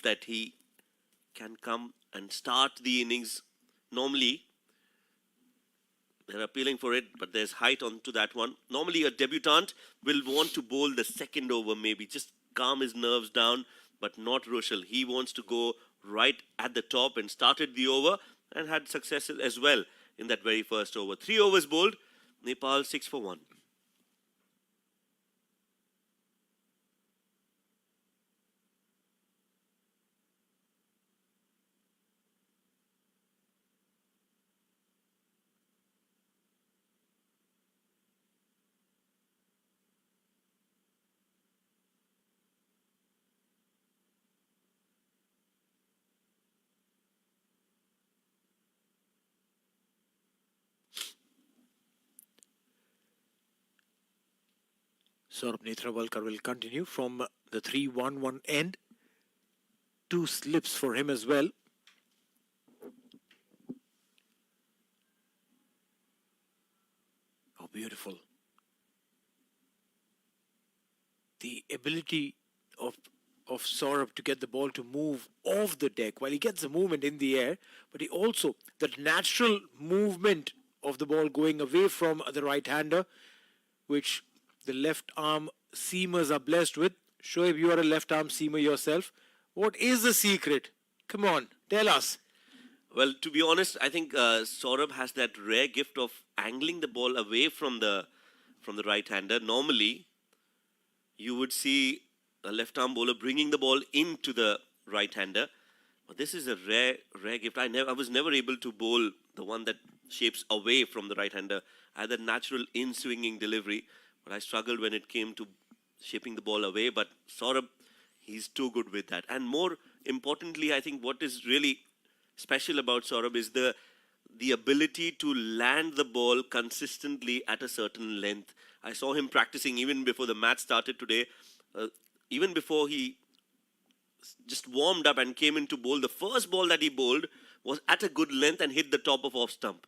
belief that he can come and start the innings. Normally, they're appealing for it, but there's height onto that one. Normally, a debutant will want to bowl the second over, maybe just calm his nerves down, but not Rochelle. He wants to go right at the top and started the over and had success as well in that very first over. 3 overs bowled, Nepal 6 for 1. Saurabh Netravalkar will continue from the 3-1-1 end. 2 slips for him as well. Oh, beautiful. The ability of Saurabh to get the ball to move off the deck while he gets the movement in the air, but he also, that natural movement of the ball going away from the right-hander, which the left-arm seamers are blessed with. Shoaib, you are a left-arm seamer yourself. What is the secret? Come on, tell us. Well, to be honest, I think Saurabh has that rare gift of angling the ball away from the right-hander. Normally, you would see a left-arm bowler bringing the ball into the right-hander. But this is a rare gift. I was never able to bowl the one that shapes away from the right-hander. I had a natural in-swinging delivery, but I struggled when it came to shaping the ball away. But Saurabh, he's too good with that. And more importantly, I think what is really special about Saurabh is the ability to land the ball consistently at a certain length. I saw him practicing even before the match started today. Even before he just warmed up and came in to bowl, the first ball that he bowled was at a good length and hit the top of off stump.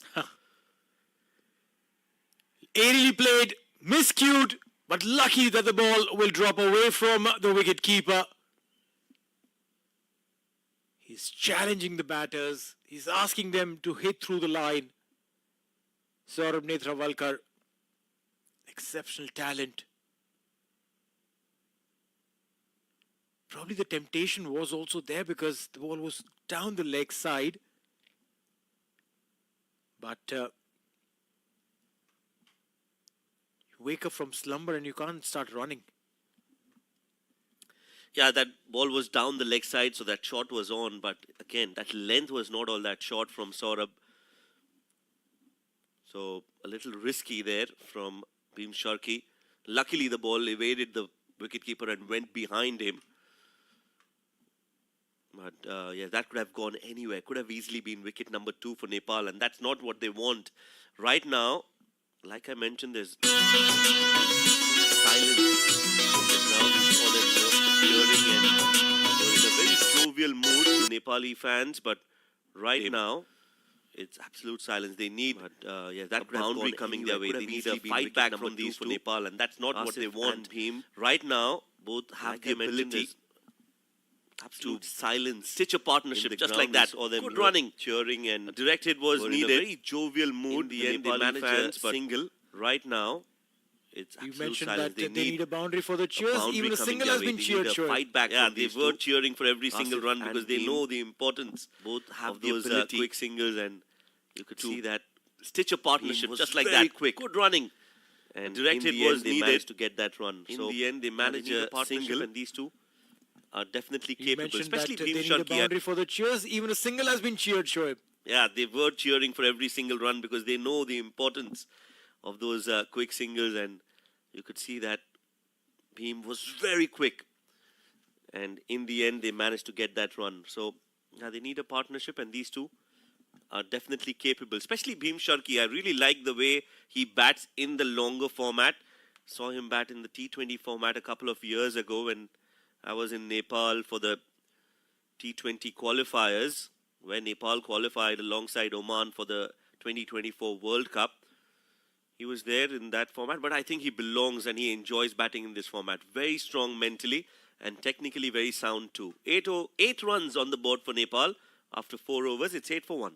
Aerially played, miscued, but lucky that the ball will drop away from the wicket-keeper. He's challenging the batters. He's asking them to hit through the line. Saurabh Netravalkar, exceptional talent. Probably the temptation was also there because the ball was down the leg side. But you wake up from slumber and you can't start running. Yeah, that ball was down the leg side, so that shot was on. But again, that length was not all that short from Saurabh. So a little risky there from Bhim Sharkey. Luckily, the ball evaded the wicketkeeper and went behind him. But yeah, that could have gone anywhere. Could have easily been wicket number 2 for Nepal, and that's not what they want. Right now, like I mentioned, there's silence on the ground. We saw them cheering, and they're in a very jovial mood, the Nepali fans. But right now, it's absolute silence. They need yeah, that boundary coming their way. They need a fight back from these for Nepal, and that's not what they want. Right now, both have the ability to silence, stitch a partnership just like that. Or good running, cheering, and direct hit was needed. In a very jovial mood. The Nepali fans, but single right now, it's you absolute mentioned silence. that they need a boundary for the cheers. Even a single has been cheered. They need a fight back. Yeah, they were cheering for every single run because they know the importance. Both have those quick singles, and you could see that stitch a partnership just like that. Quick, good running, and direct hit was needed to get that run. In the end, they managed a single, and these two are definitely capable, especially they need a boundary for the cheers. Even a single has been cheered, Shoaib. Yeah, they were cheering for every single run because they know the importance of those quick singles, and you could see that Bhim was very quick, and in the end they managed to get that run. So yeah, they need a partnership, and these two are definitely capable, especially Bhim Sharkey. I really like the way he bats in the longer format. Saw him bat in the T20 format a couple of years ago when I was in Nepal for the T20 qualifiers, where Nepal qualified alongside Oman for the 2024 World Cup. He was there in that format, but I think he belongs and he enjoys batting in this format. Very strong mentally, and technically very sound too. 8 runs on the board for Nepal after 4 overs. It's 8 for 1.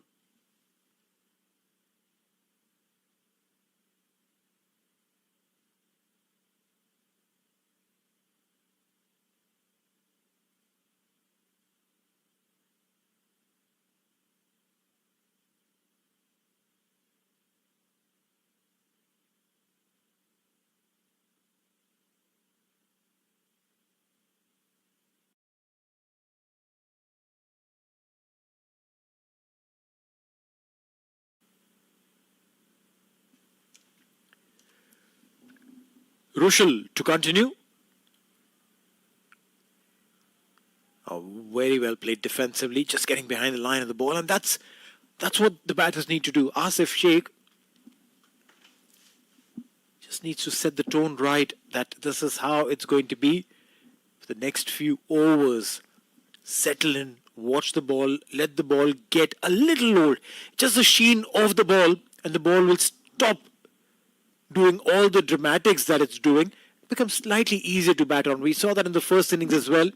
Rushal to continue. Oh, very well played defensively, just getting behind the line of the ball, and that's what the batters need to do. Asif Sheikh just needs to set the tone right, that this is how it's going to be for the next few overs. Settle in, watch the ball, let the ball get a little old. Just the sheen of the ball, and the ball will stop doing all the dramatics that it's doing. It becomes slightly easier to bat on. We saw that in the first innings as well.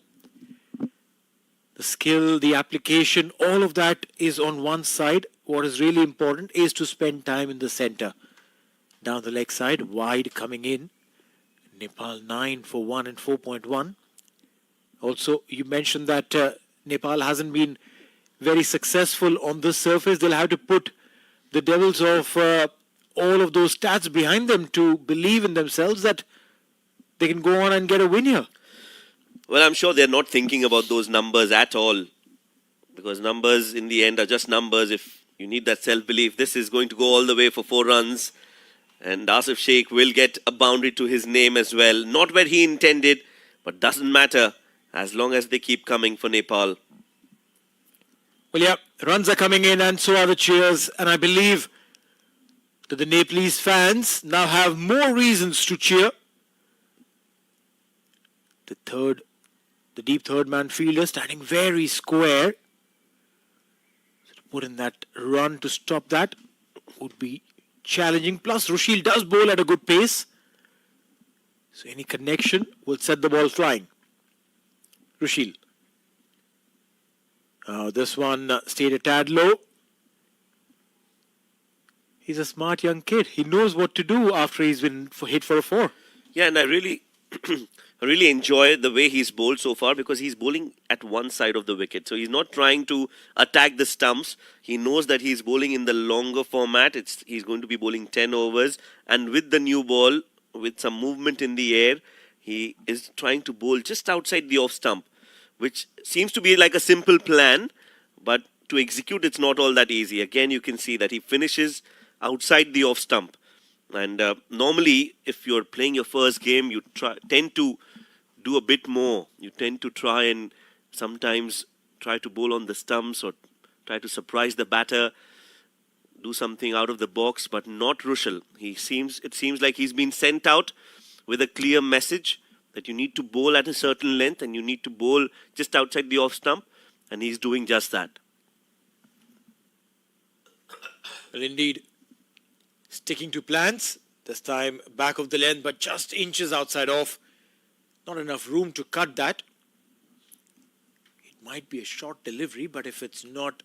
The skill, the application, all of that is on one side. What is really important is to spend time in the center. Down the leg side, wide coming in. Nepal 9 for 1 and 4.1. Also, you mentioned that Nepal hasn't been very successful on this surface. They'll have to put the devils of all of those stats behind them to believe in themselves that they can go on and get a win here. Well, I'm sure they're not thinking about those numbers at all, because numbers in the end are just numbers. If you need that self-belief, this is going to go all the way for 4 runs, and Asif Sheikh will get a boundary to his name as well. Not where he intended, but doesn't matter as long as they keep coming for Nepal. Well, yeah, runs are coming in and so are the cheers, and I believe that the Nepalese fans now have more reasons to cheer. The deep third man fielder standing very square. So to put in that run to stop that would be challenging. Plus, Rushil does bowl at a good pace. So any connection will set the ball flying. Rushil. This one stayed a tad low. He's a smart young kid. He knows what to do after he's been hit for a 4. Yeah, and I really enjoy the way he's bowled so far, because he's bowling at one side of the wicket. So he's not trying to attack the stumps. He knows that he's bowling in the longer format. He's going to be bowling 10 overs. And with the new ball, with some movement in the air, he is trying to bowl just outside the off stump, which seems to be like a simple plan. But to execute, it's not all that easy. Again, you can see that he finishes outside the off stump. And normally, if you're playing your first game, you tend to do a bit more. You tend to try and sometimes try to bowl on the stumps or try to surprise the batter, do something out of the box, but not Rushal. It seems like he's been sent out with a clear message that you need to bowl at a certain length and you need to bowl just outside the off stump, and he's doing just that. Well, indeed, sticking to plans. This time back of the length, but just inches outside off. Not enough room to cut that. It might be a short delivery, but if it's not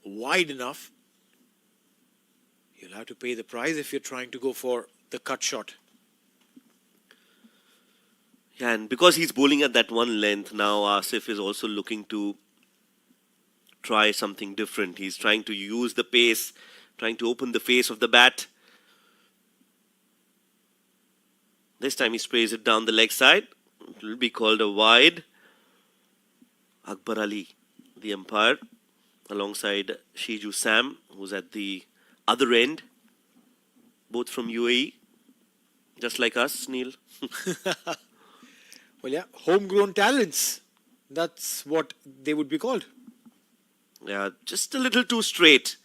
wide enough, you'll have to pay the price if you're trying to go for the cut shot. Yeah, and because he's bowling at that one length, now Asif is also looking to try something different. He's trying to use the pace, trying to open the face of the bat. This time he sprays it down the leg side. It will be called a wide. Akbar Ali, the umpire, alongside Shiju Sam, who's at the other end, both from UAE, just like us, Neil. Well, yeah, homegrown talents. That's what they would be called. Yeah, just a little too straight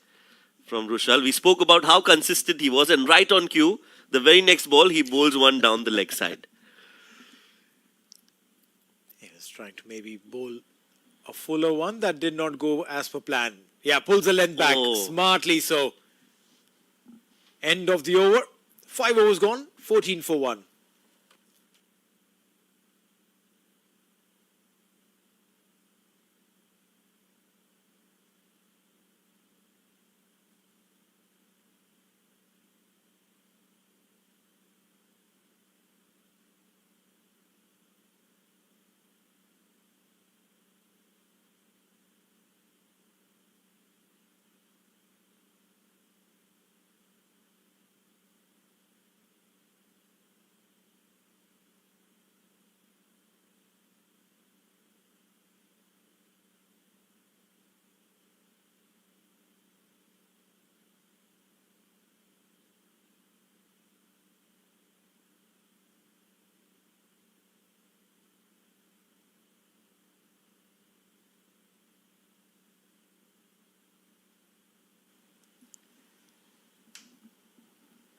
from Rushal. We spoke about how consistent he was, and right on cue, the very next ball, he bowls one down the leg side. He was trying to maybe bowl a fuller one that did not go as per plan. Yeah, pulls the length back, smartly so. End of the over. 5 overs gone, 14 for 1.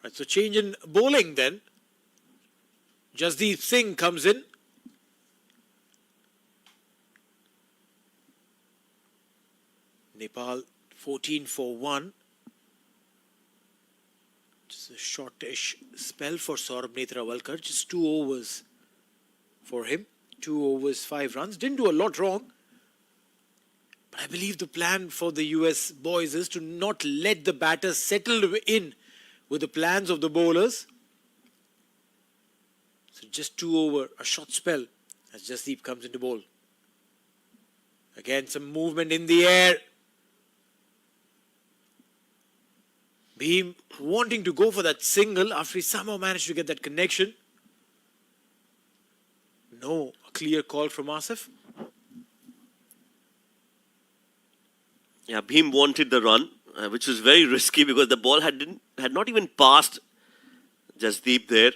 Right, so change in bowling then. Jasdeep Singh comes in. Nepal 14 for 1. Just a shortish spell for Saurabh Netrawalkar. Just 2 overs for him. 2 overs, 5 runs. Didn't do a lot wrong. But I believe the plan for the US boys is to not let the batters settle in with the plans of the bowlers. So just 2 over, a short spell as Jasdeep comes into bowl. Again, some movement in the air. Bhim wanting to go for that single after he somehow managed to get that connection. No, a clear call from Asif. Yeah, Bhim wanted the run, which was very risky because the ball had not even passed Jasdeep there.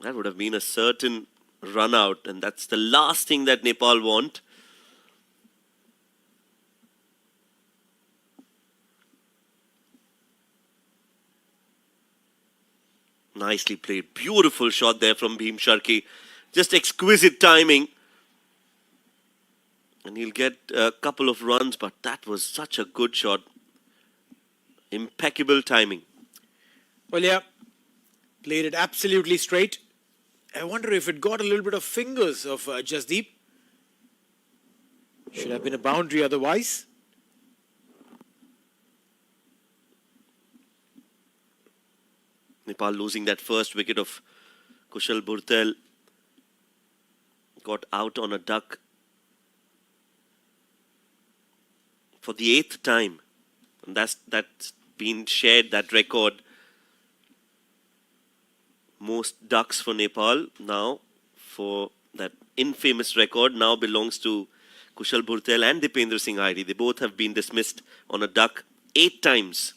That would have been a certain run out, and that's the last thing that Nepal want. Nicely played. Beautiful shot there from Bhim Sharkey. Just exquisite timing. And he'll get a couple of runs, but that was such a good shot. Impeccable timing. Well, yeah, played it absolutely straight. I wonder if it got a little bit of fingers of Jasdeep. Should have been a boundary otherwise. Nepal losing that first wicket of Kushal Bhurtel. Got out on a duck for the 8th time. And that's been shared, that record. Most ducks for Nepal now, for that infamous record, now belongs to Kushal Bhurtel and Dipendra Singh Airi. They both have been dismissed on a duck 8 times.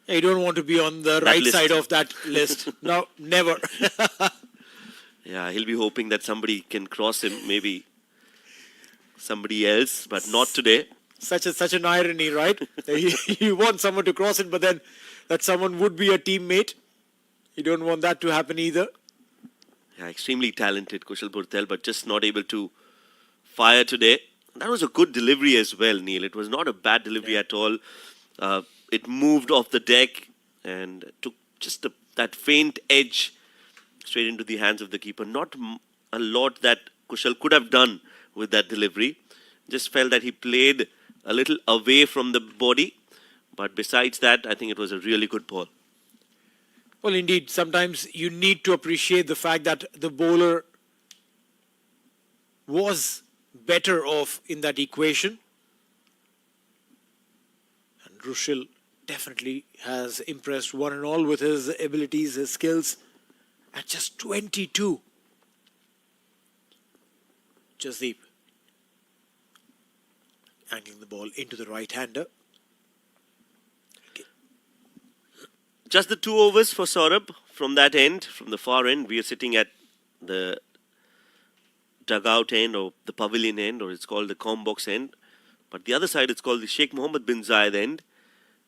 You don't want to be on the right list. side of that list. No, never. Yeah, he'll be hoping that somebody can cross him, maybe somebody else, but not today. Such an irony, right? You want someone to cross it, but then that someone would be a teammate. You don't want that to happen either. Yeah, extremely talented Kushal Bhurtel, but just not able to fire today. That was a good delivery as well, Neil. It was not a bad delivery at all. It moved off the deck and took just that faint edge straight into the hands of the keeper. Not a lot that Kushal could have done with that delivery. Just felt that he played a little away from the body. But besides that, I think it was a really good ball. Well, indeed, sometimes you need to appreciate the fact that the bowler was better off in that equation. And Rushil definitely has impressed one and all with his abilities, his skills. At just 22. Jasdeep angling the ball into the right-hander. Just the 2 overs for Saurabh from that end, from the far end. We are sitting at the dugout end or the pavilion end, or it's called the com box end. But the other side, it's called the Sheikh Mohammed bin Zayed end.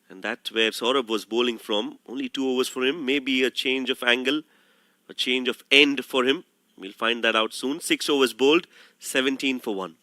And that's where Saurabh was bowling from. Only 2 overs for him. Maybe a change of angle, a change of end for him. We'll find that out soon. 6 overs bowled, 17 for 1.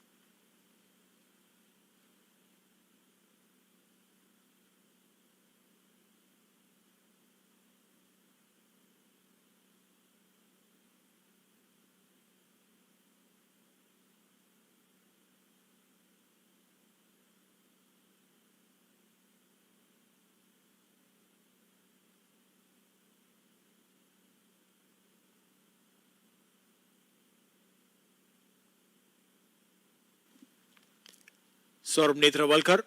Saurabh Netrawalkar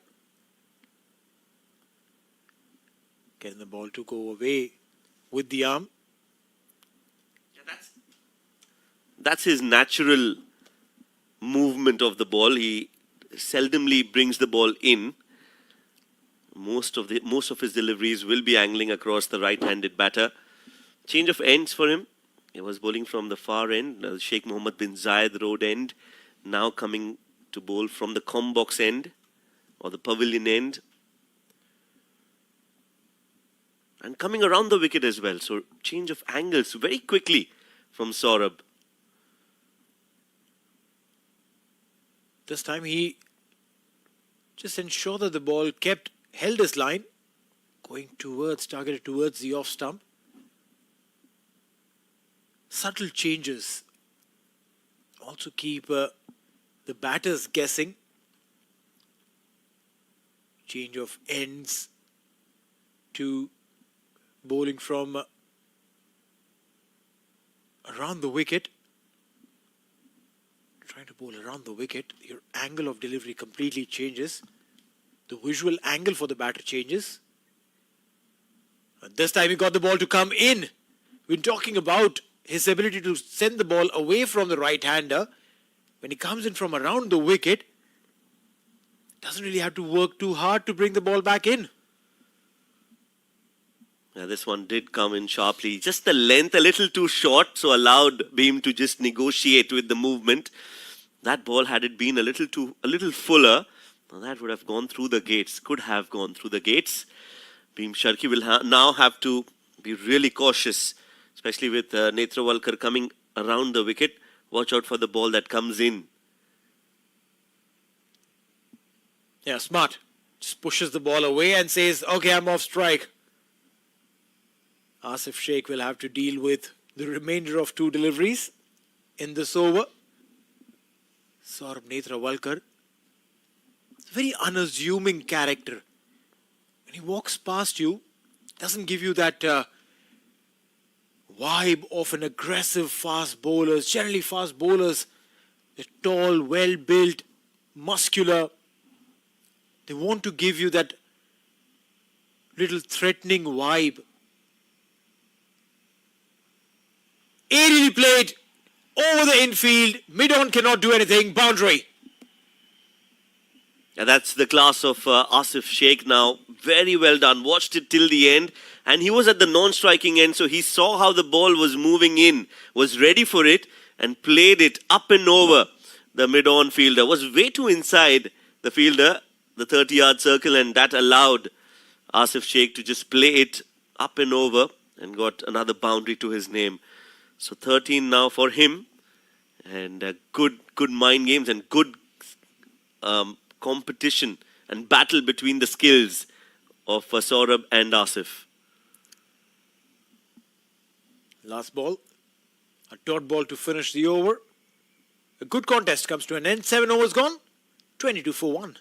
getting the ball to go away with the arm. That's his natural movement of the ball. He seldomly brings the ball in. Most of his deliveries will be angling across the right-handed batter. Change of ends for him. He was bowling from the far end, Sheikh Mohammed bin Zayed road end. Now coming to bowl from the com box end or the pavilion end. and coming around the wicket as well. So change of angles very quickly from Saurabh. This time he just ensured that the ball held his line, going targeted towards the off stump. Subtle changes also keep the batters guessing. Change of ends to bowling from around the wicket. Trying to bowl around the wicket, your angle of delivery completely changes. The visual angle for the batter changes. And this time he got the ball to come in. We're talking about his ability to send the ball away from the right-hander. When he comes in from around the wicket, doesn't really have to work too hard to bring the ball back in. Yeah, this one did come in sharply. Just the length a little too short, so allowed Beam to just negotiate with the movement. That ball, had it been a little fuller, that would have gone through the gates. Could have gone through the gates. Beam Sharkey will now have to be really cautious, especially with Netrawalkar coming around the wicket. Watch out for the ball that comes in. Yeah, smart. Just pushes the ball away and says, okay, I'm off strike. Asif Sheikh will have to deal with the remainder of 2 deliveries in this over. Saurabh Netrawalkar, very unassuming character. When he walks past you, doesn't give you that vibe of an aggressive fast bowlers. Generally fast bowlers, they're tall, well-built, muscular. They want to give you that little threatening vibe. Aerially played over the infield. Mid-on cannot do anything. Boundary. And that's the class of Asif Sheikh now. Very well done. Watched it till the end. And he was at the non-striking end, so he saw how the ball was moving in, was ready for it, and played it up and over the mid-on fielder. Was way too inside the fielder, the 30-yard circle, and that allowed Asif Sheikh to just play it up and over and got another boundary to his name. So 13 now for him, and good mind games and good competition and battle between the skills of Saurabh and Asif. Last ball, a dot ball to finish the over. A good contest comes to an end. 7 overs gone, 22 for 1.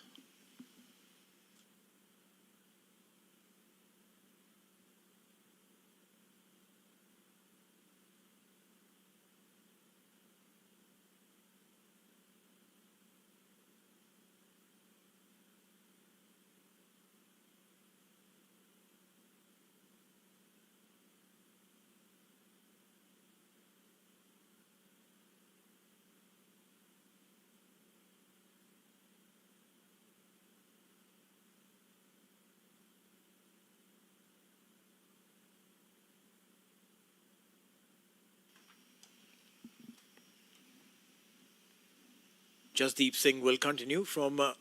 Jasdeep Singh will continue from the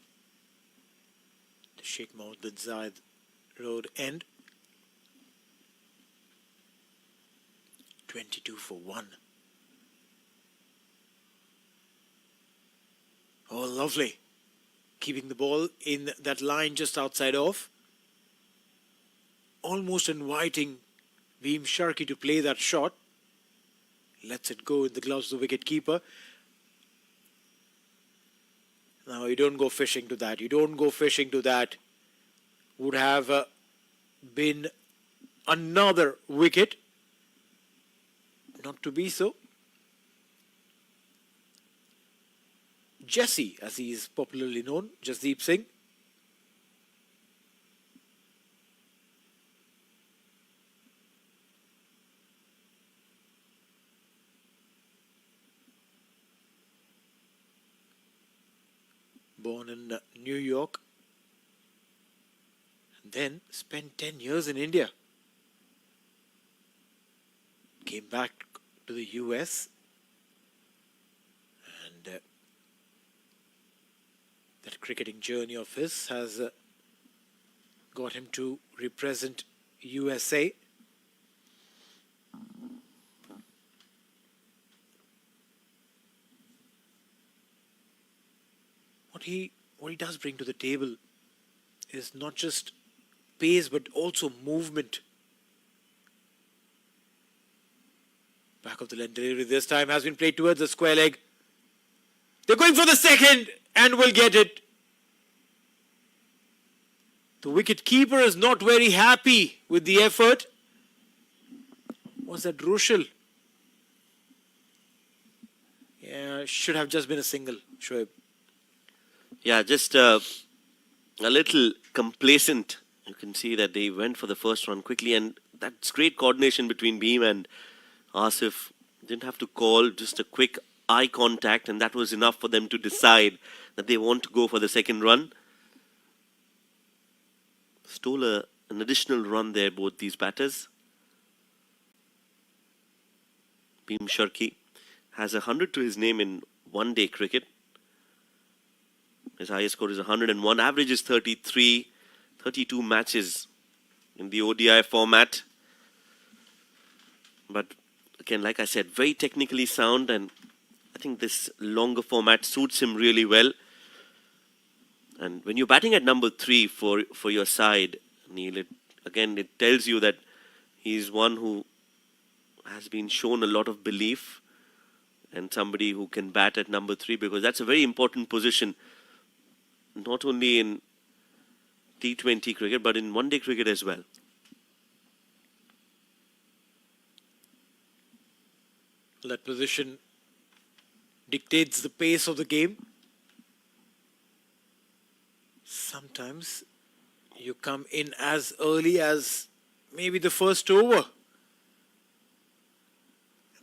Sheikh Mohammed bin Zayed Road end. 22 for 1. Oh, lovely. Keeping the ball in that line just outside off. Almost inviting Beam Sharkey to play that shot. Lets it go in the gloves of the wicket keeper. Now, you don't go fishing to that. You don't go fishing to that. Would have been another wicket. Not to be so. Jesse, as he is popularly known, Jasdeep Singh. Born in New York, and then spent 10 years in India. Came back to the US, and that cricketing journey of his has got him to represent USA. What he does bring to the table is not just pace but also movement. Back of the length delivery this time has been played towards the square leg. They're going for the second and will get it. The wicket keeper is not very happy with the effort. Was that Rushel? Yeah, should have just been a single, Shoaib. Yeah, just a little complacent. You can see that they went for the first run quickly, and that's great coordination between Beam and Asif. Didn't have to call, just a quick eye contact, and that was enough for them to decide that they want to go for the second run. Stole an additional run there, both these batters. Beam Sharkey has 100 to his name in one-day cricket. His highest score is 101. Average is 33, 32 matches in the ODI format. But again, like I said, very technically sound, and I think this longer format suits him really well. And when you're batting at number 3 for your side, Neil, it tells you that he's one who has been shown a lot of belief and somebody who can bat at number 3, because that's a very important position, not only in T20 cricket but in one-day cricket as well. That position dictates the pace of the game. Sometimes you come in as early as maybe the first over.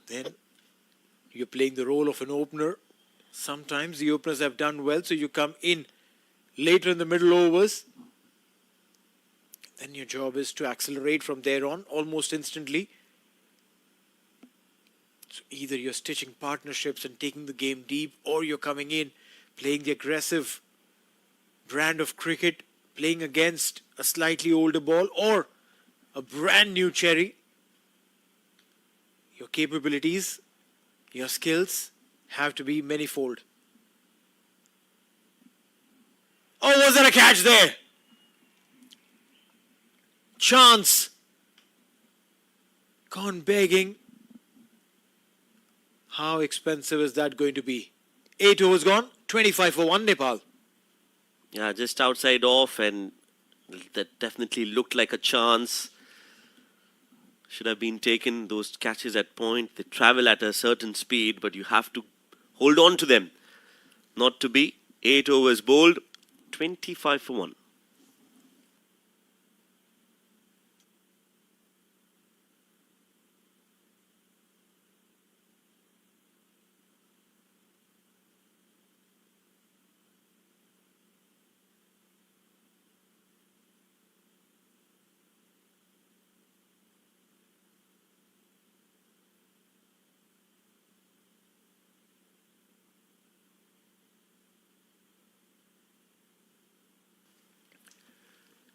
Then you're playing the role of an opener. Sometimes the openers have done well, so you come in later in the middle overs. Then your job is to accelerate from there on almost instantly. So either you're stitching partnerships and taking the game deep, or you're coming in, playing the aggressive brand of cricket, playing against a slightly older ball or a brand new cherry. Your capabilities, your skills have to be manifold. Oh, was there a catch there? Chance. Gone begging. How expensive is that going to be? 8 overs gone, 25 for 1 Nepal. Yeah, just outside off, and that definitely looked like a chance. Should have been taken. Those catches at point, they travel at a certain speed, but you have to hold on to them. Not to be. 8 overs bowled, 25 for 1.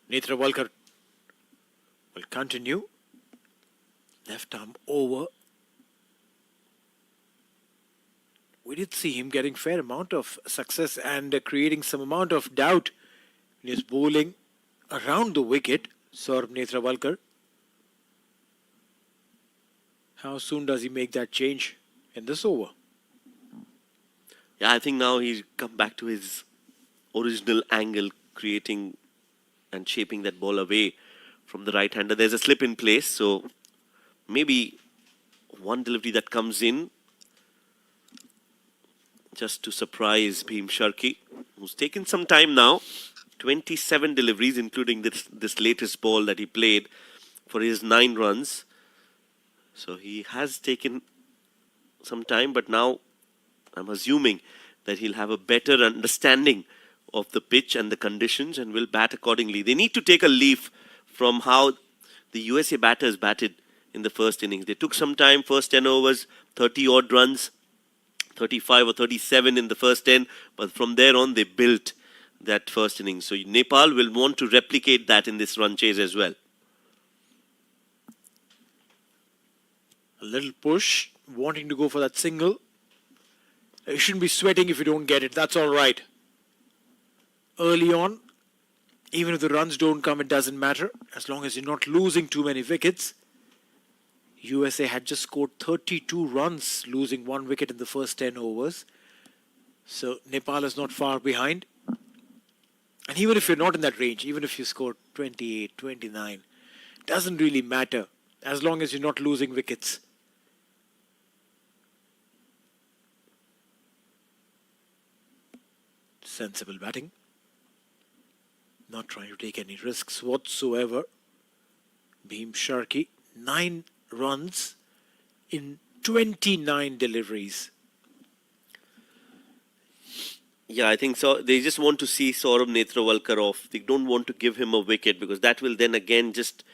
Netrawalkar will continue. Left arm over. We did see him getting fair amount of success and creating some amount of doubt in his bowling around the wicket. Saurabh Netrawalkar. How soon does he make that change in this over? Yeah, I think now he's come back to his original angle, creating and shaping that ball away from the right-hander. There's a slip in place, so maybe one delivery that comes in just to surprise Bhim Sharkey, who's taken some time now. 27 deliveries, including this latest ball that he played for his 9 runs. So he has taken some time, but now I'm assuming that he'll have a better understanding of the pitch and the conditions and will bat accordingly. They need to take a leaf from how the USA batters batted in the first innings. They took some time, first 10 overs, 30 odd runs, 35 or 37 in the first 10, but from there on they built that first innings. So Nepal will want to replicate that in this run chase as well. A little push, wanting to go for that single. You shouldn't be sweating if you don't get it. That's all right. Early on, even if the runs don't come, it doesn't matter. As long as you're not losing too many wickets. USA had just scored 32 runs, losing 1 wicket in the first 10 overs. So Nepal is not far behind. And even if you're not in that range, even if you score 28, 29, doesn't really matter as long as you're not losing wickets. Sensible batting. Not trying to take any risks whatsoever. Bhim Sharkey, 9 runs in 29 deliveries. Yeah, I think so. They just want to see Saurabh Netrawalkar off. They don't want to give him a wicket because that will then again just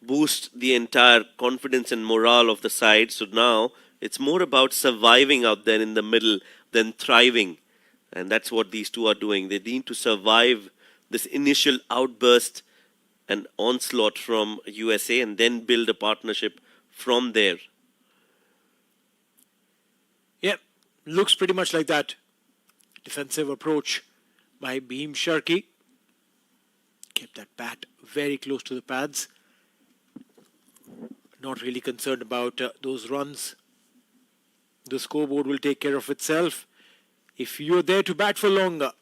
boost the entire confidence and morale of the side. So now it's more about surviving out there in the middle than thriving. And that's what these two are doing. They need to survive this initial outburst and onslaught from USA and then build a partnership from there. Yeah, looks pretty much like that. Defensive approach by Bhim Sharkey. Kept that bat very close to the pads. Not really concerned about those runs. The scoreboard will take care of itself if you're there to bat for longer.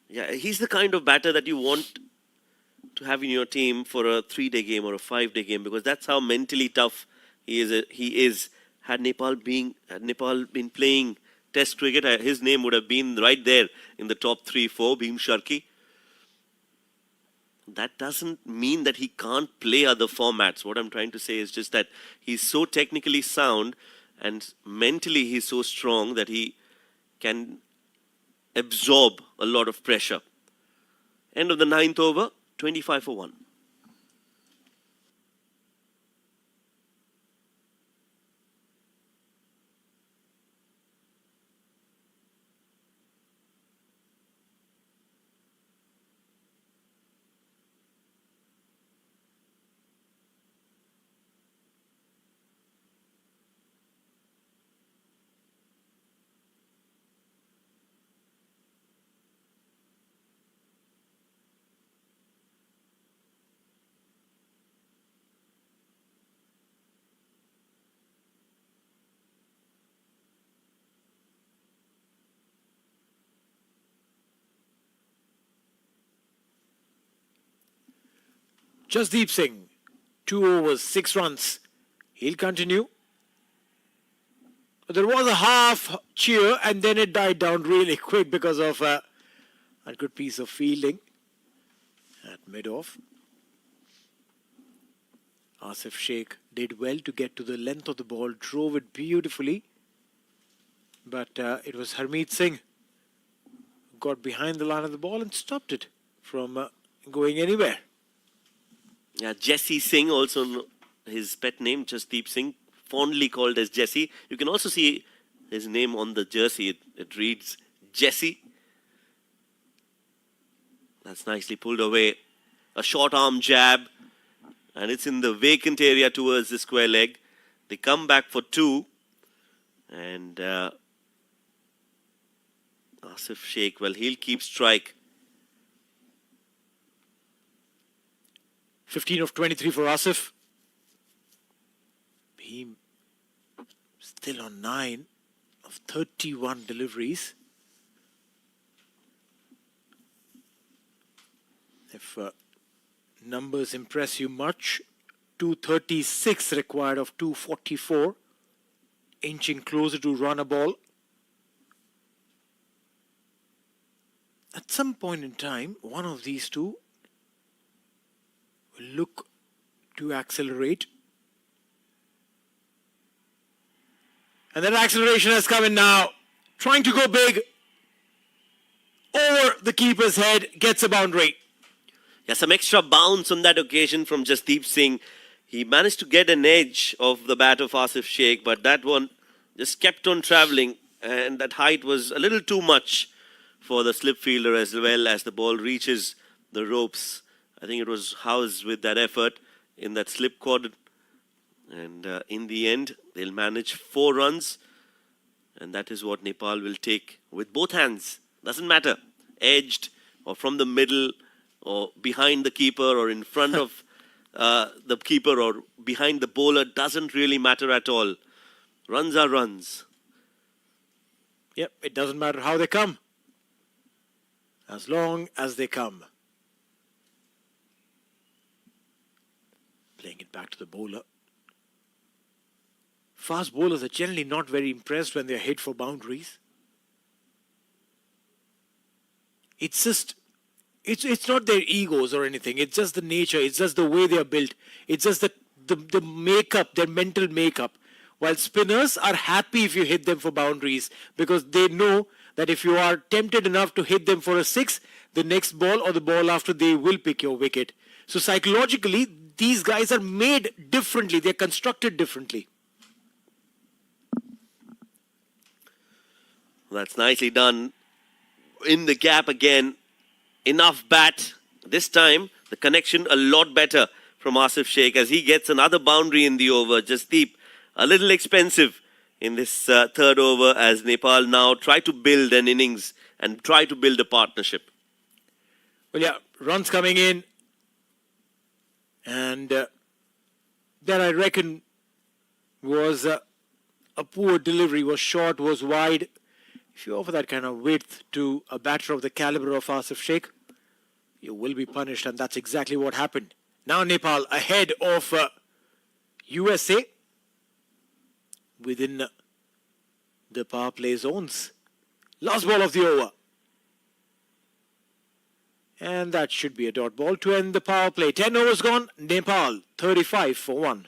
Yeah, he's the kind of batter that you want to have in your team for a 3-day game or a 5-day game because that's how mentally tough he is. Had Nepal been playing Test cricket, his name would have been right there in the top 3-4. Bhim Sharkey. That doesn't mean that he can't play other formats. What I'm trying to say is just that he's so technically sound and mentally he's so strong that he can absorb a lot of pressure. End of the 9th over, 25 for 1. Jasdeep Singh, 2 overs, 6 runs. He'll continue. There was a half cheer and then it died down really quick because of a good piece of fielding at mid-off. Asif Sheikh did well to get to the length of the ball, drove it beautifully. But it was Harmeet Singh who got behind the line of the ball and stopped it from going anywhere. Yeah, Jesse Singh, also his pet name, Jasdeep Singh, fondly called as Jesse. You can also see his name on the jersey. It reads Jesse. That's nicely pulled away. A short arm jab. And it's in the vacant area towards the square leg. They come back for 2. And Asif Sheikh, well, he'll keep strike. 15 of 23 for Asif. Bhim still on 9 of 31 deliveries. If numbers impress you much, 236 required of 244, inching closer to run a ball. At some point in time, one of these two will look to accelerate. And that acceleration has come in now. Trying to go big over the keeper's head, gets a boundary. Yeah, some extra bounce on that occasion from Jasdeep Singh. He managed to get an edge of the bat of Asif Sheikh, but that one just kept on travelling, and that height was a little too much for the slip fielder as well as the ball reaches the ropes. I think it was housed with that effort in that slip cord. And in the end, they'll manage 4 runs. And that is what Nepal will take with both hands. Doesn't matter. Edged or from the middle or behind the keeper or in front of the keeper or behind the bowler. Doesn't really matter at all. Runs are runs. Yep, it doesn't matter how they come, as long as they come. Playing it back to the bowler. Fast bowlers are generally not very impressed when they're hit for boundaries. It's just, it's not their egos or anything. It's just the nature. It's just the way they are built. It's just the makeup, their mental makeup. While spinners are happy if you hit them for boundaries, because they know that if you are tempted enough to hit them for a 6, the next ball or the ball after, they will pick your wicket. So psychologically, these guys are made differently. They're constructed differently. That's nicely done. In the gap again. Enough bat. This time, the connection a lot better from Asif Sheikh as he gets another boundary in the over. Jasdeep, a little expensive in this third over as Nepal now try to build an innings and try to build a partnership. Well, yeah, runs coming in. And that, I reckon, was a poor delivery, was short, was wide. If you offer that kind of width to a batter of the caliber of Asif Sheikh, you will be punished, and that's exactly what happened. Now Nepal ahead of USA within the power play zones. Last ball of the over. And that should be a dot ball to end the power play. 10 overs gone. Nepal 35 for 1.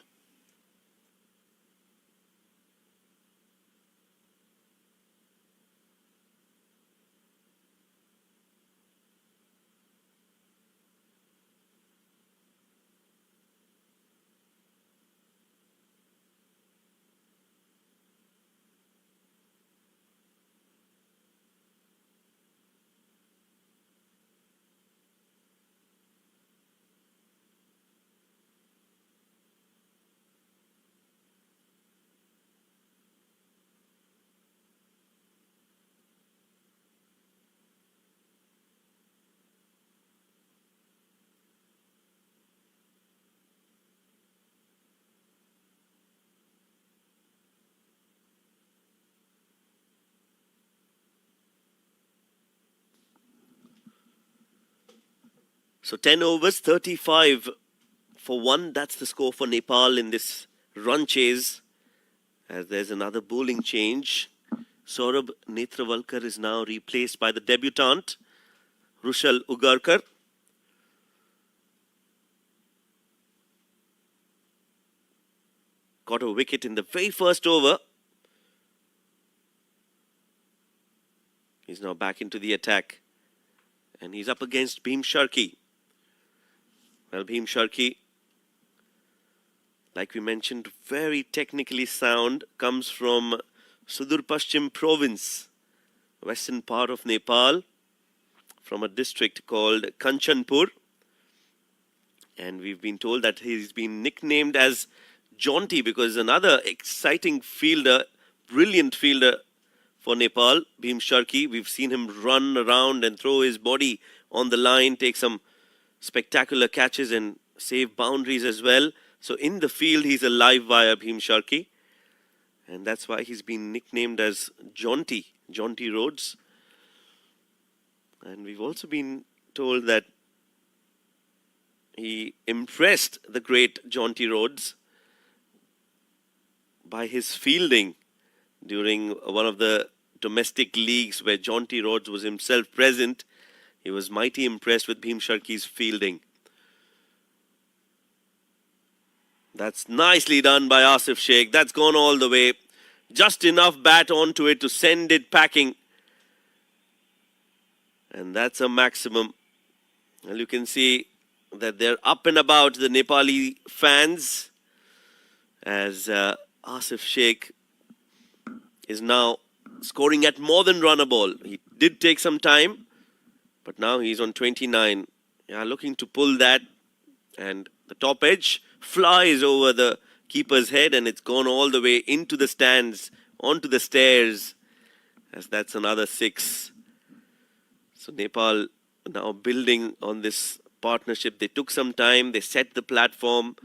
So 10 overs, 35 for 1. That's the score for Nepal in this run chase. As there's another bowling change. Saurabh Netravalkar is now replaced by the debutant, Rushal Ugarkar. Got a wicket in the very first over. He's now back into the attack. And he's up against Bhim Sharkey. Well, Bhim Sharkey, like we mentioned, very technically sound, comes from Sudur Paschim province, western part of Nepal, from a district called Kanchanpur. And we've been told that he's been nicknamed as Jaunty because another exciting fielder, brilliant fielder for Nepal, Bhim Sharkey. We've seen him run around and throw his body on the line, take some spectacular catches and save boundaries as well. So in the field, he's a live wire, Bhim Sharkey. And that's why he's been nicknamed as Jaunty Rhodes. And we've also been told that he impressed the great Jaunty Rhodes by his fielding during one of the domestic leagues where Jaunty Rhodes was himself present. He was mighty impressed with Bhim Sharkey's fielding. That's nicely done by Asif Sheikh. That's gone all the way. Just enough bat onto it to send it packing. And that's a maximum. Well, you can see that they're up and about, the Nepali fans, as Asif Sheikh is now scoring at more than run a ball. He did take some time, but now he's on 29. Yeah, looking to pull that. And the top edge flies over the keeper's head, and it's gone all the way into the stands, onto the stairs, as that's another 6. So Nepal now building on this partnership. They took some time, they set the platform,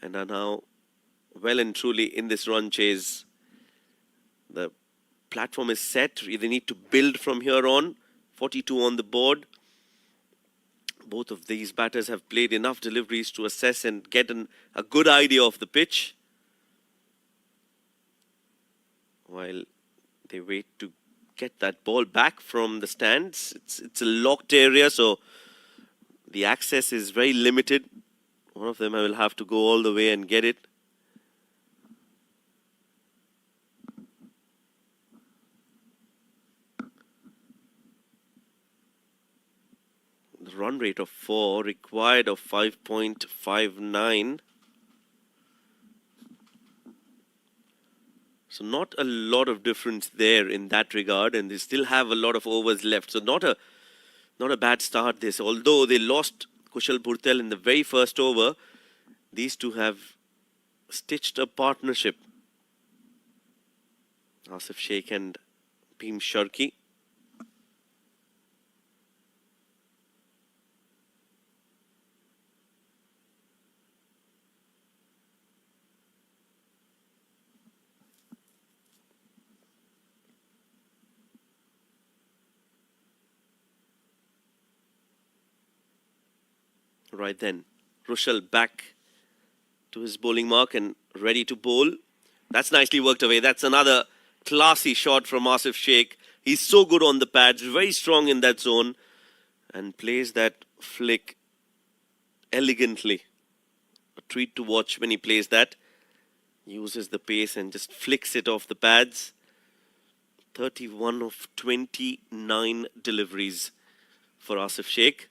and are now well and truly in this run chase. The platform is set. They need to build from here on. 42 on the board. Both of these batters have played enough deliveries to assess and get a good idea of the pitch, while they wait to get that ball back from the stands. It's a locked area, so the access is very limited. One of them I will have to go all the way and get it. The run rate of 4, required of 5.59. So not a lot of difference there in that regard, and they still have a lot of overs left. So not a bad start this. Although they lost Kushal Purtel in the very first over, these two have stitched a partnership. Asif Sheikh and Bhim Sharkey. Right then, Rushal back to his bowling mark and ready to bowl. That's nicely worked away. That's another classy shot from Asif Sheikh. He's so good on the pads, very strong in that zone, and plays that flick elegantly. A treat to watch when he plays that. Uses the pace and just flicks it off the pads. 31 of 29 deliveries for Asif Sheikh.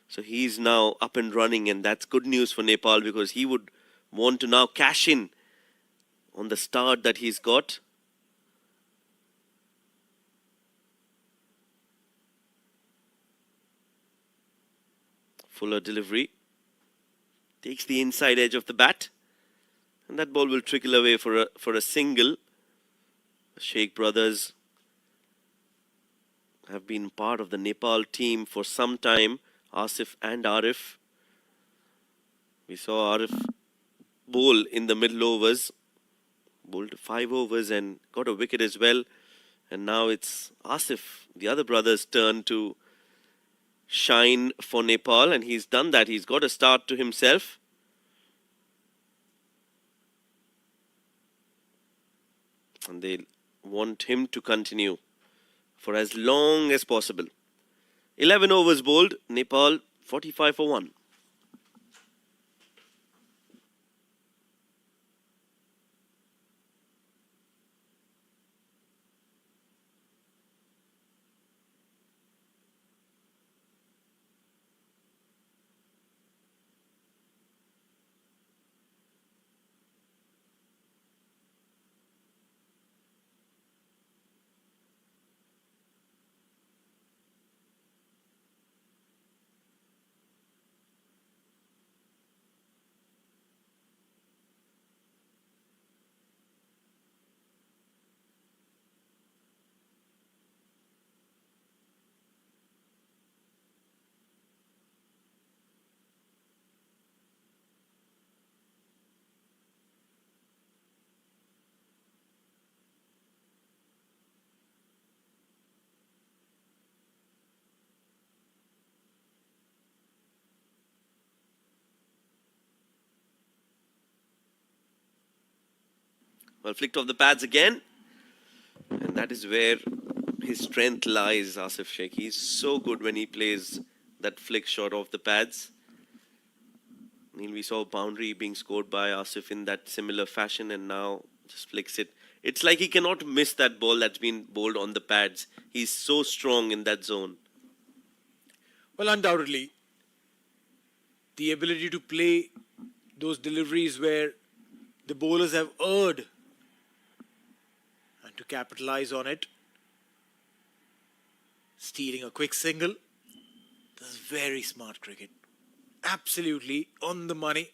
So he's now up and running, and that's good news for Nepal, because he would want to now cash in on the start that he's got. Fuller delivery. Takes the inside edge of the bat, and that ball will trickle away for a single. The Sheikh brothers have been part of the Nepal team for some time. Asif and Arif. We saw Arif bowl in the middle overs. Bowled 5 overs and got a wicket as well. And now it's Asif, the other brother's turn to shine for Nepal. And he's done that. He's got a start to himself. And they want him to continue for as long as possible. 11 overs bowled, Nepal 45 for 1. Well, flicked off the pads again. And that is where his strength lies, Asif Sheikh. He's so good when he plays that flick shot off the pads. And we saw a boundary being scored by Asif in that similar fashion, and now just flicks it. It's like he cannot miss that ball that's been bowled on the pads. He's so strong in that zone. Well, undoubtedly, the ability to play those deliveries where the bowlers have erred and to capitalize on it. Stealing a quick single. This is very smart cricket. Absolutely on the money.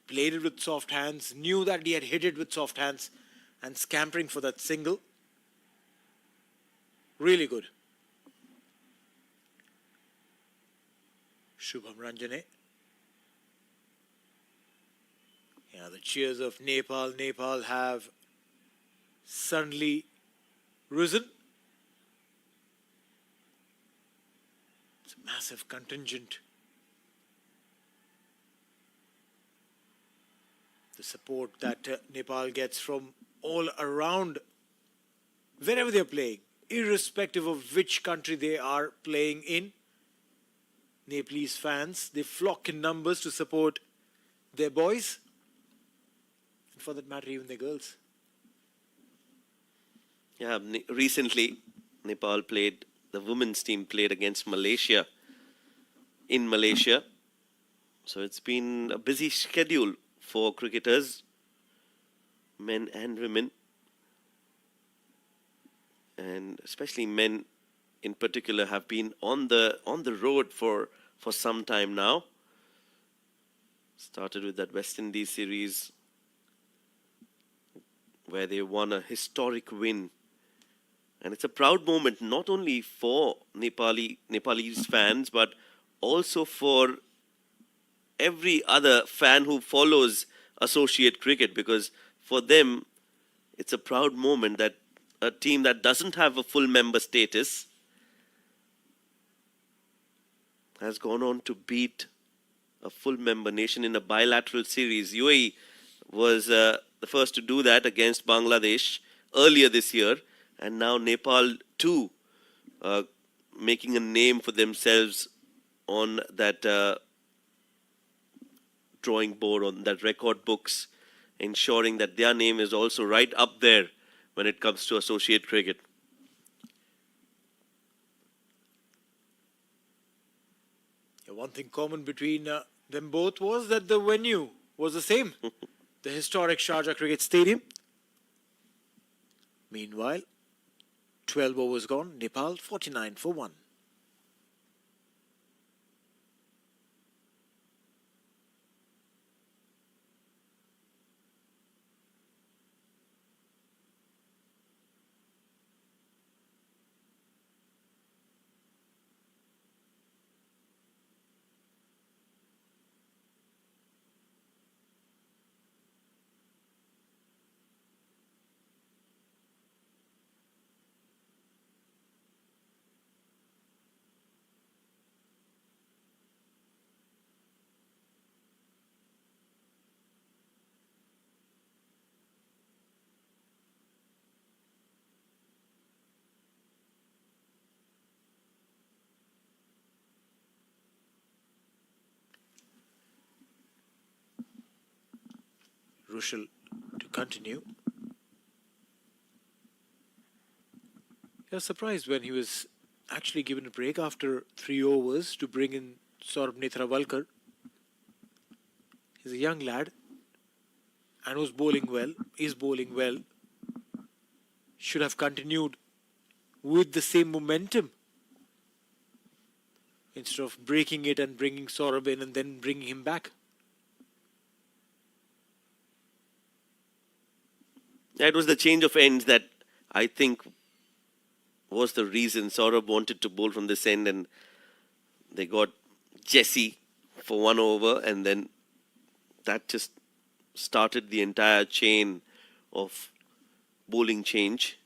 played it with soft hands, knew that he had hit it with soft hands, and scampering for that single. Really good. Shubham Ranjane. Yeah, the cheers of Nepal. Nepal have suddenly risen. It's a massive contingent. The support that Nepal gets from all around, wherever they're playing, irrespective of which country they are playing in. Nepalese fans, they flock in numbers to support their boys, and for that matter, even their girls. Yeah, recently Nepal played, the women's team played against Malaysia in Malaysia. So it's been a busy schedule for cricketers, men and women, and especially men in particular have been on the road for some time now. Started with that West Indies series where they won a historic win. And it's a proud moment not only for Nepalese fans, but also for every other fan who follows associate cricket, because for them it's a proud moment that a team that doesn't have a full member status has gone on to beat a full member nation in a bilateral series. UAE was the first to do that against Bangladesh earlier this year, and now Nepal too, making a name for themselves on that drawing board, on that record books, ensuring that their name is also right up there when it comes to associate cricket. Yeah, one thing common between them both was that the venue was the same, the historic Sharjah Cricket Stadium. Meanwhile, 12 overs gone, Nepal 49 for 1. Rushel to continue. I was surprised when he was actually given a break after 3 overs to bring in Saurabh Netravalkar. He's a young lad and was bowling well, is bowling well. Should have continued with the same momentum instead of breaking it and bringing Saurabh in and then bringing him back. That was the change of ends that I think was the reason Saurabh wanted to bowl from this end, and they got Jesse for 1 over, and then that just started the entire chain of bowling change.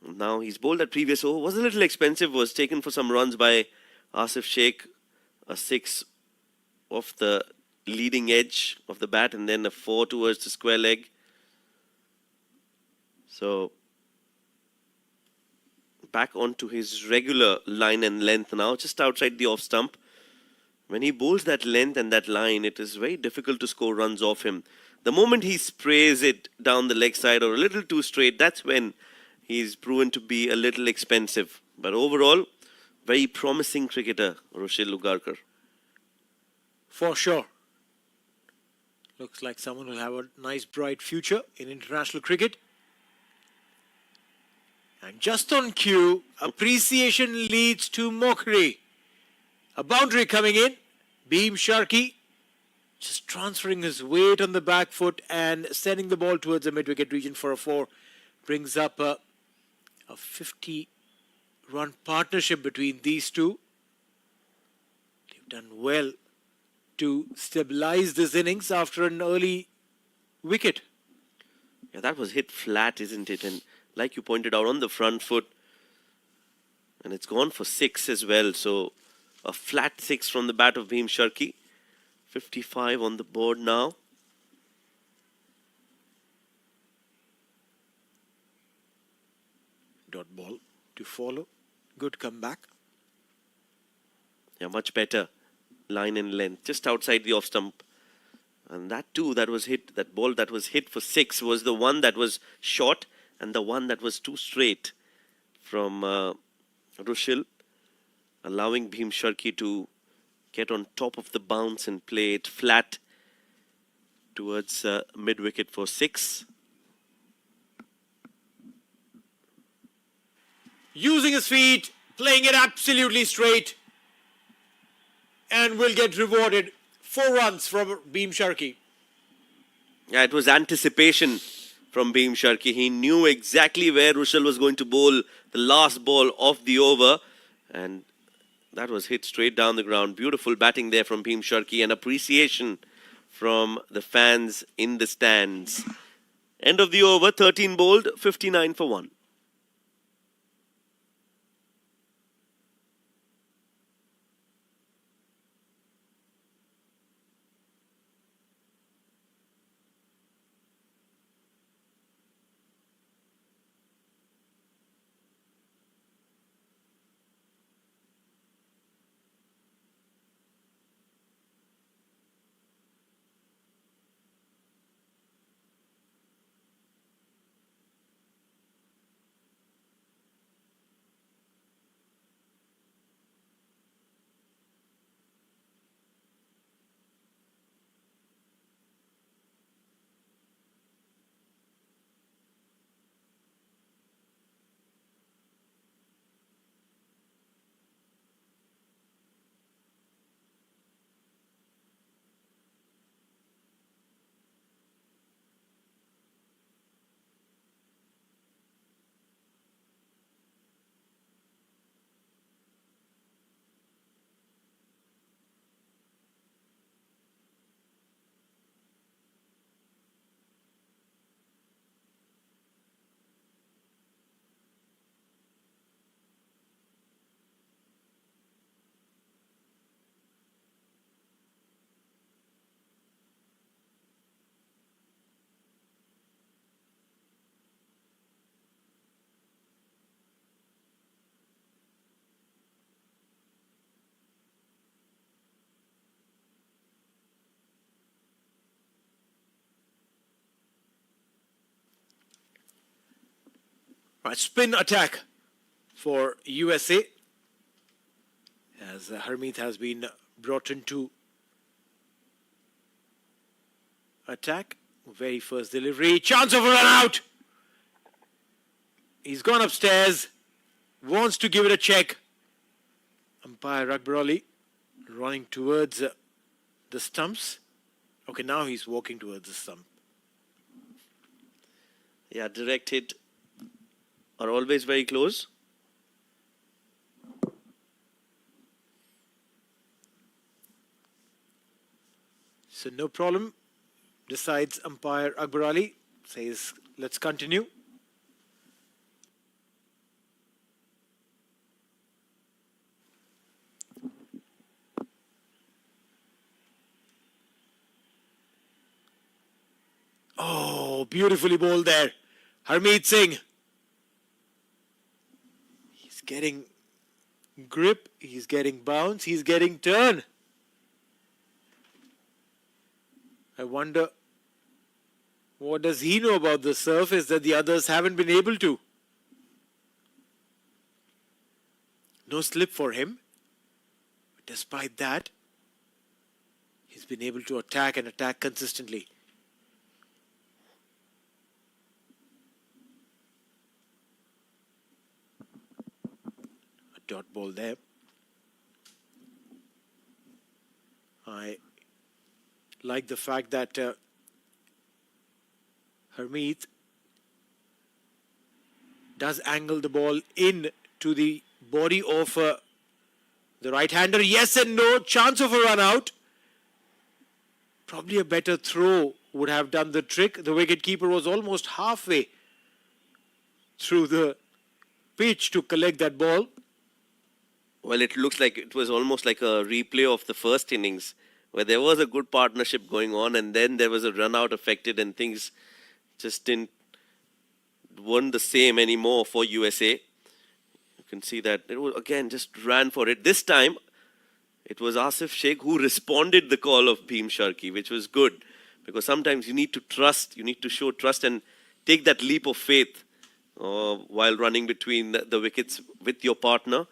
Now he's bowled that previous over, was a little expensive, was taken for some runs by Asif Sheikh, a 6 off the leading edge of the bat, and then a 4 towards the square leg. So back onto his regular line and length now, just outside the off stump. When he bowls that length and that line, it is very difficult to score runs off him. The moment he sprays it down the leg side or a little too straight, that's when he's proven to be a little expensive. But overall, very promising cricketer, Rushil Ugarkar. For sure. Looks like someone will have a nice bright future in international cricket. And just on cue, appreciation leads to mockery. A boundary coming in. Beam Sharkey just transferring his weight on the back foot and sending the ball towards the mid-wicket region for a 4. Brings up a 50-run partnership between these two. They've done well to stabilize this innings after an early wicket. Yeah, that was hit flat, isn't it? And like you pointed out, on the front foot. And it's gone for 6 as well. So a flat 6 from the bat of Bhim Sharkey. 55 on the board now. Dot ball to follow. Good comeback. Yeah, much better line and length. Just outside the off stump. And that too, that was hit. That ball that was hit for 6 was the one that was short and the one that was too straight from Rushil, allowing Bhim Sharkey to get on top of the bounce and play it flat towards mid-wicket for 6. Using his feet, playing it absolutely straight, and will get rewarded. 4 runs from Bhim Sharkey. Yeah, it was anticipation from Bhim Sharkey. He knew exactly where Rushil was going to bowl the last ball of the over, and that was hit straight down the ground. Beautiful batting there from Bhim Sharkey and appreciation from the fans in the stands. End of the over, 13 bowled, 59 for 1. Right, spin attack for USA as Harmeet has been brought into attack. Very first delivery, chance of a run out. He's gone upstairs, wants to give it a check. Umpire Akbar Ali running towards the stumps. Okay, now he's walking towards the stump. Yeah, direct hit are always very close. So no problem, decides umpire Akbar Ali. Says, let's continue. Oh, beautifully bowled there. Harmeet Singh. He's getting grip, he's getting bounce, he's getting turn. I wonder, what does he know about the surface that the others haven't been able to? No slip for him. But despite that, he's been able to attack and attack consistently. A dot ball there. I like the fact that Harmeet does angle the ball in to the body of the right-hander. Yes and no. Chance of a run out. Probably a better throw would have done the trick. The wicketkeeper was almost halfway through the pitch to collect that ball. Well, it looks like it was almost like a replay of the first innings where there was a good partnership going on and then there was a run out affected and things just weren't the same anymore for USA. You can see that it was again just ran for it. This time it was Asif Sheikh who responded the call of Bhim Sharkey, which was good because sometimes you need to trust, you need to show trust and take that leap of faith while running between the wickets with your partner.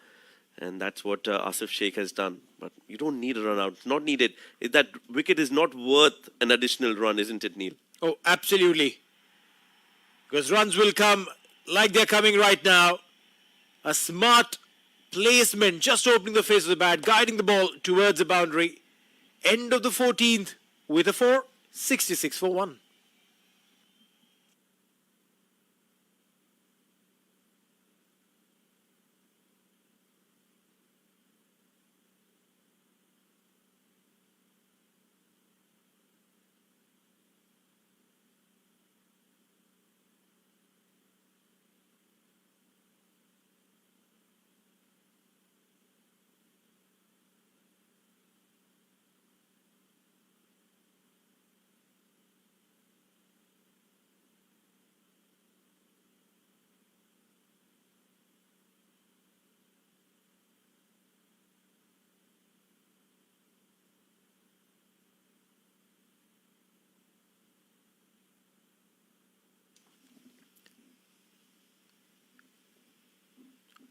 And that's what Asif Sheikh has done. But you don't need a run out. It's not needed. That wicket is not worth an additional run, isn't it, Neil? Oh, absolutely. Because runs will come like they're coming right now. A smart placement, just opening the face of the bat, guiding the ball towards the boundary. End of the 14th with a 4, 66 for 1.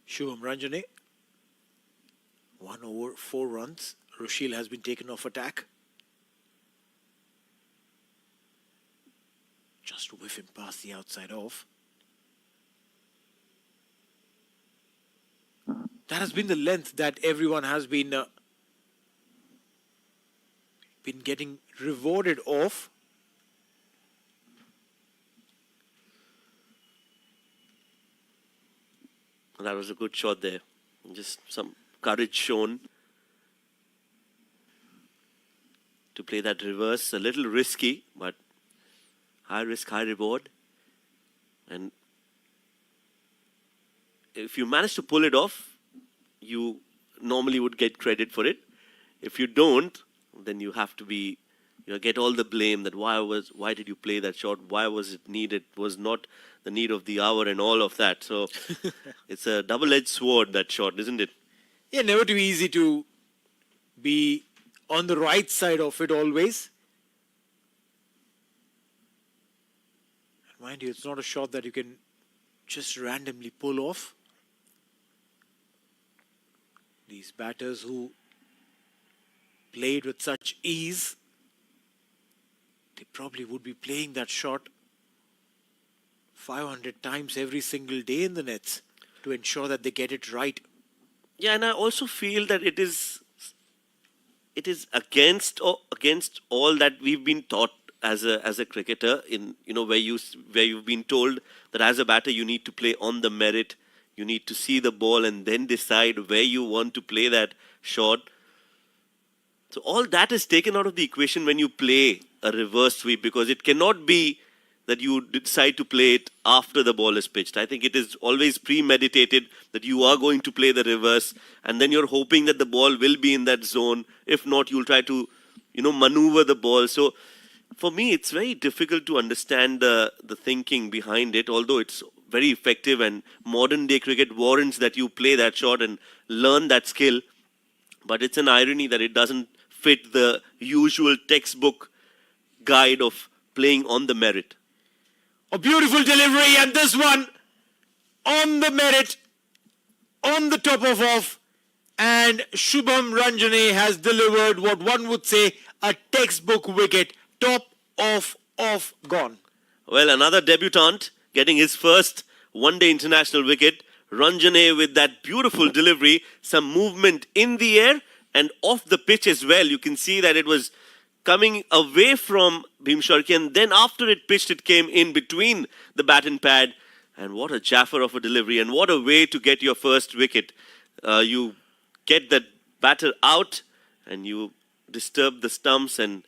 Shubham Ranjane, 1 over 4 runs. Rushil has been taken off attack. Just whiff him past the outside off. That has been the length that everyone has been getting rewarded off. That was a good shot there. Just some courage shown to play that reverse. A little risky, but high risk, high reward. And if you manage to pull it off, you normally would get credit for it. If you don't, then you have to be, get all the blame that why did you play that shot? Why was it needed? It was not the need of the hour and all of that. So it's a double-edged sword, that shot, isn't it? Yeah, never too easy to be on the right side of it always. And mind you, it's not a shot that you can just randomly pull off. These batters who played with such ease, they probably would be playing that shot 500 times every single day in the nets to ensure that they get it right. Yeah, and I also feel that it is against all that we've been taught as a cricketer, in where you've been told that as a batter you need to play on the merit, you need to see the ball and then decide where you want to play that shot. So all that is taken out of the equation when you play a reverse sweep, because it cannot be that you decide to play it after the ball is pitched. I think it is always premeditated that you are going to play the reverse, and then you're hoping that the ball will be in that zone. If not, you'll try to, maneuver the ball. So for me, it's very difficult to understand the thinking behind it, although it's very effective and modern day cricket warrants that you play that shot and learn that skill. But it's an irony that it doesn't fit the usual textbook guide of playing on the merit. A beautiful delivery, and this one on the merit, on the top of off, and Shubham Ranjane has delivered what one would say a textbook wicket, top off gone. Well, another debutant getting his first one-day international wicket. Ranjane with that beautiful delivery, some movement in the air and off the pitch as well. You can see that it was coming away from Bhim Sharkey, and then after it pitched, it came in between the bat and pad. And what a jaffer of a delivery, and what a way to get your first wicket. You get that batter out, and you disturb the stumps, and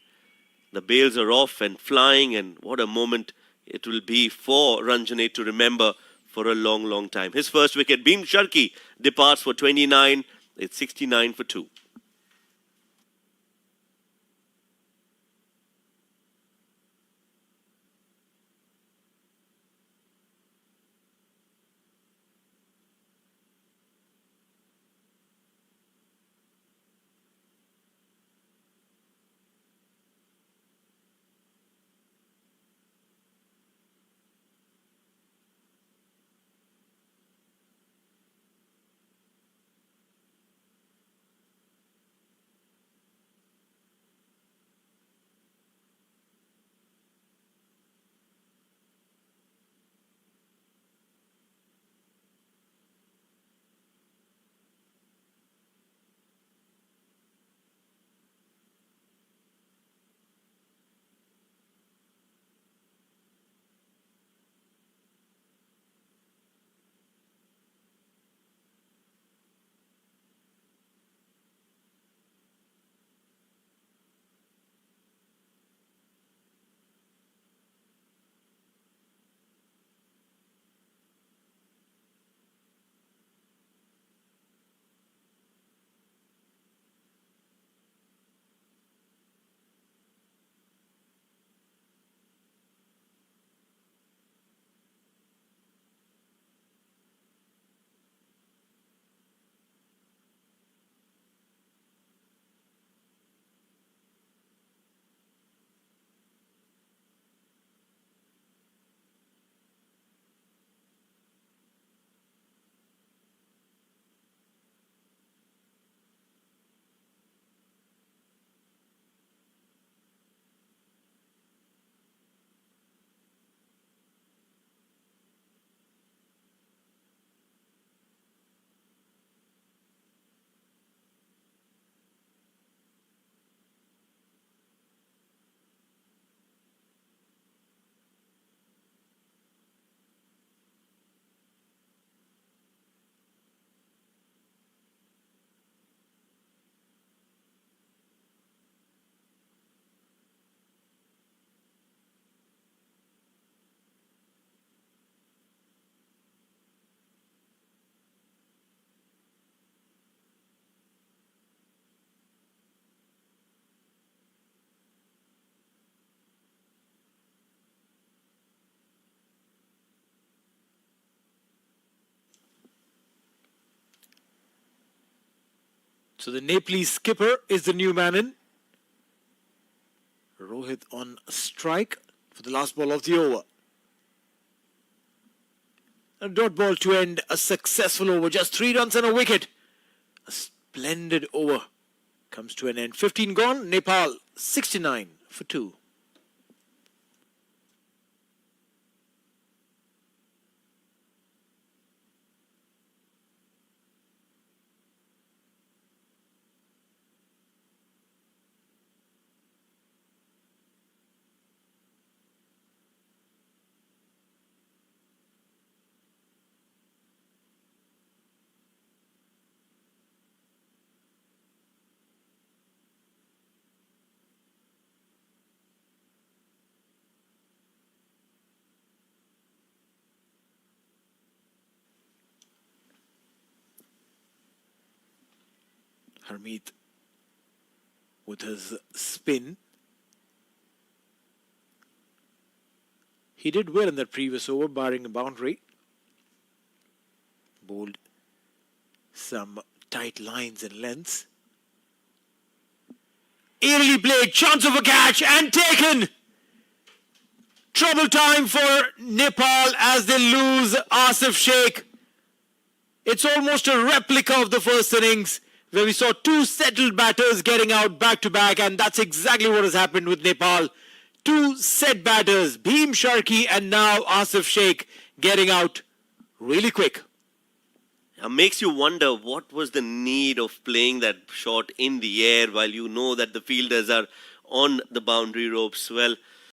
the bails are off and flying, and what a moment it will be for Ranjane to remember for a long, long time. His first wicket, Bhim Sharkey, departs for 29. It's 69 for 2. So the Nepalese skipper is the new man in. Rohit on strike for the last ball of the over. A dot ball to end a successful over. Just 3 runs and a wicket. A splendid over comes to an end. 15 gone. Nepal 69 for 2. Harmeet with his spin. He did well in that previous over, barring a boundary. Bowled some tight lines and lengths. Eerily played, chance of a catch and taken. Trouble time for Nepal as they lose Asif Sheikh. It's almost a replica of the first innings, where we saw 2 settled batters getting out back to back, and that's exactly what has happened with Nepal. 2 set batters, Bhim Sharkey and now Asif Sheikh, getting out really quick. It makes you wonder what was the need of playing that shot in the air while you know that the fielders are on the boundary ropes. Well,